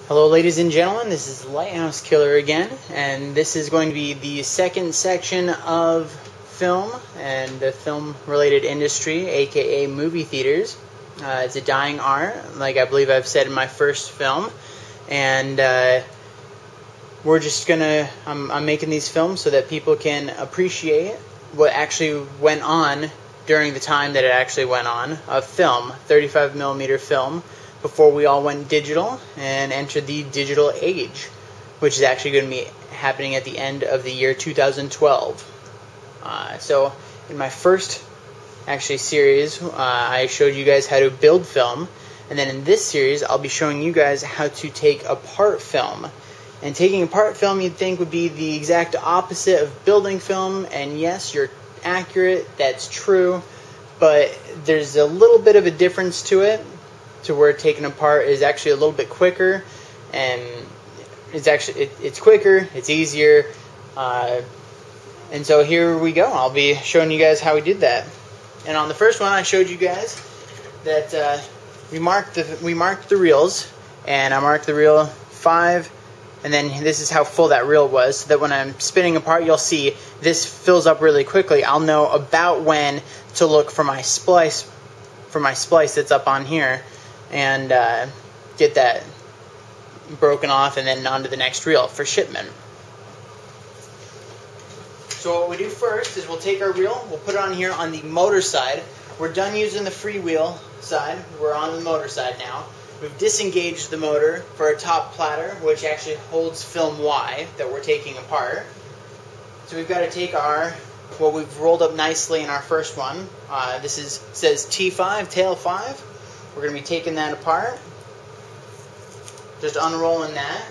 Hello ladies and gentlemen, this is Lighthouse Killer again, and this is going to be the second section of film and the film related industry, aka movie theaters. It's a dying art, like I believe I've said in my first film, and we're just gonna, I'm making these films so that people can appreciate what actually went on during the time that it actually went on, a film, 35mm film, before we all went digital and entered the digital age, which is actually going to be happening at the end of the year 2012. So in my first series, I showed you guys how to build film, and then in this series I'll be showing you guys how to take apart film. And taking apart film you'd think would be the exact opposite of building film, and yes, you're accurate, that's true, but there's a little bit of a difference to it, to where taking apart is actually a little bit quicker, and it's quicker, it's easier, and so here we go. I'll be showing you guys how we did that. And on the first one I showed you guys that we marked the reels, and I marked the reel 5, and then this is how full that reel was, so that when I'm spinning apart you'll see this fills up really quickly. I'll know about when to look for my splice that's up on here, and get that broken off and then onto the next reel for shipment. So what we do first is we'll take our reel, we'll put it on here on the motor side. We're done using the freewheel side, we're on the motor side now. We've disengaged the motor for our top platter, which actually holds film Y that we're taking apart. So we've got to take what we've rolled up nicely in our first one. Says T5, tail 5. We're going to be taking that apart, just unrolling that,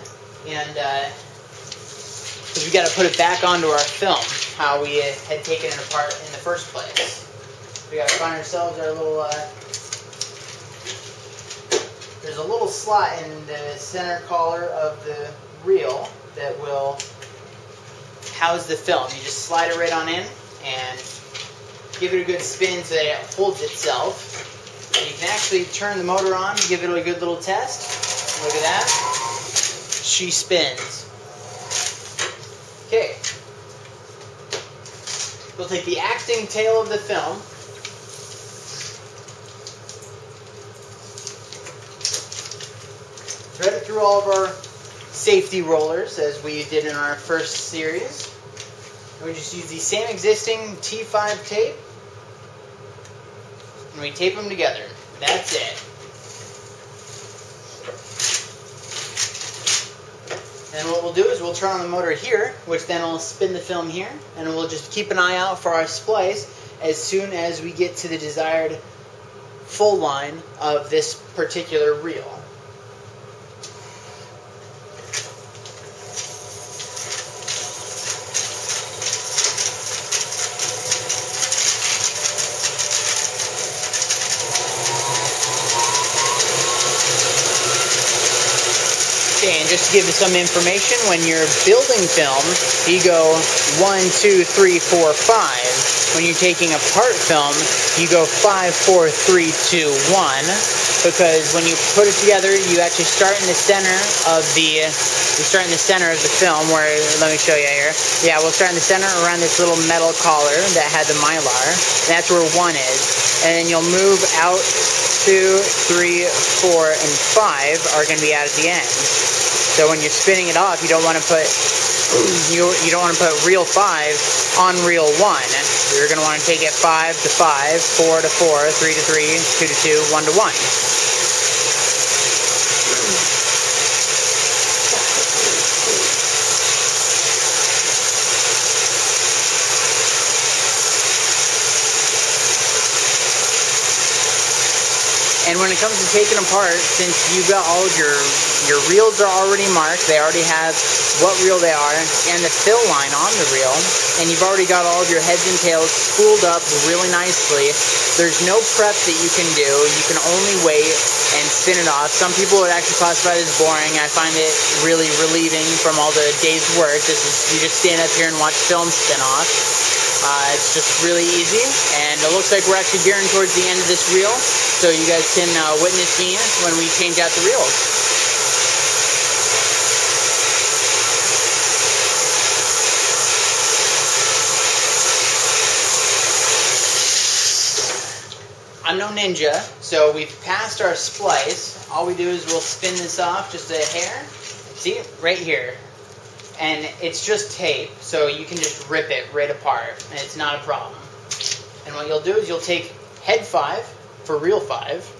and because we got to put it back onto our film, how we had taken it apart in the first place. We got to find ourselves our little, there's a little slot in the center collar of the reel that will house the film. You just slide it right on in and give it a good spin so that it holds itself. And you can actually turn the motor on, give it a good little test. Look at that. She spins. Okay. We'll take the acting tail of the film. Thread it through all of our safety rollers as we did in our first series. And we just use the same existing T5 tape. And we tape them together. That's it. And what we'll do is we'll turn on the motor here, which then will spin the film here, and we'll just keep an eye out for our splice as soon as we get to the desired full line of this particular reel. And just to give you some information, when you're building film, you go 1, 2, 3, 4, 5. When you're taking apart film, you go 5, 4, 3, 2, 1. Because when you put it together, you actually start in the center of the film. Where, let me show you here. Yeah, we'll start in the center around this little metal collar that had the mylar. That's where 1 is, and then you'll move out. 2, 3, 4, and 5 are going to be out at the end. So when you're spinning it off, you don't want to put reel 5 on reel 1. You're going to want to take it 5 to 5, 4 to 4, 3 to 3, 2 to 2, 1 to 1. And when it comes to taking apart, since you've got all of your reels are already marked, they already have what reel they are, and the fill line on the reel, and you've already got all of your heads and tails spooled up really nicely, there's no prep that you can do. You can only wait and spin it off. Some people would actually classify it as boring. I find it really relieving from all the day's work. You just stand up here and watch film spin off. It's just really easy, and it looks like we're actually gearing towards the end of this reel, so you guys can witness me when we change out the reels. I'm no ninja, so we've passed our splice. All we do is we'll spin this off just a hair. See, right here. And it's just tape, so you can just rip it right apart, and it's not a problem. And what you'll do is you'll take head 5 for reel 5.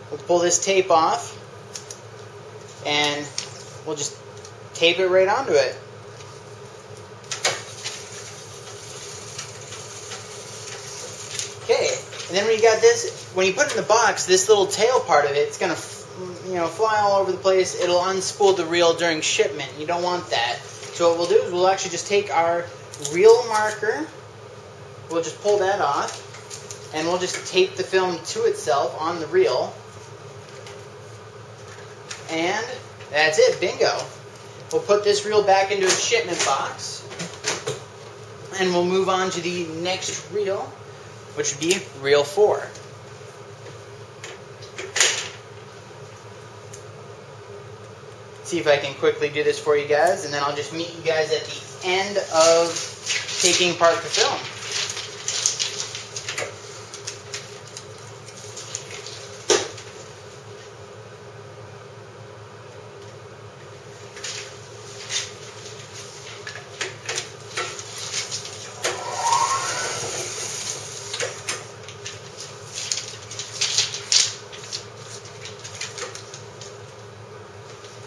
We'll pull this tape off, and we'll just tape it right onto it. Okay, and then when you got this, when you put it in the box, this little tail part of it, it's going to fly all over the place. It'll unspool the reel during shipment. You don't want that. So what we'll do is we'll actually just take our reel marker, we'll just pull that off, and we'll just tape the film to itself on the reel. And that's it, bingo. We'll put this reel back into a shipment box, and we'll move on to the next reel, which would be reel 4. See if I can quickly do this for you guys, and then I'll just meet you guys at the end of taking apart the film.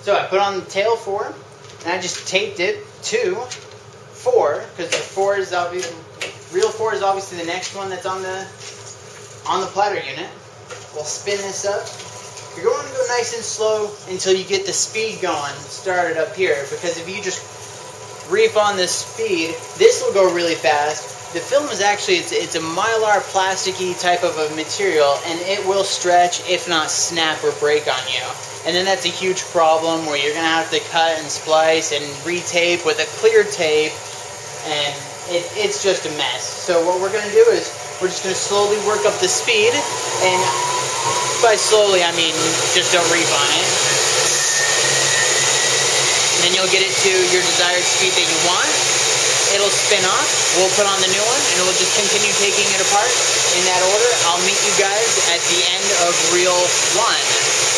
So I put on the tail 4, and I just taped it to 4, because the 4 is obviously, reel 4 is obviously the next one that's on the platter unit. We'll spin this up. You're going to go nice and slow until you get the speed going started up here, because if you just reef on this speed, this will go really fast. The film is actually, it's a mylar plasticky type of a material, and it will stretch, if not snap or break on you. And then that's a huge problem where you're going to have to cut and splice and retape with a clear tape, and it's just a mess. So what we're going to do is we're just going to slowly work up the speed, and by slowly I mean just don't reef on it. And then you'll get it to your desired speed that you want. It'll spin off, we'll put on the new one, and we'll just continue taking it apart in that order. I'll meet you guys at the end of reel 1.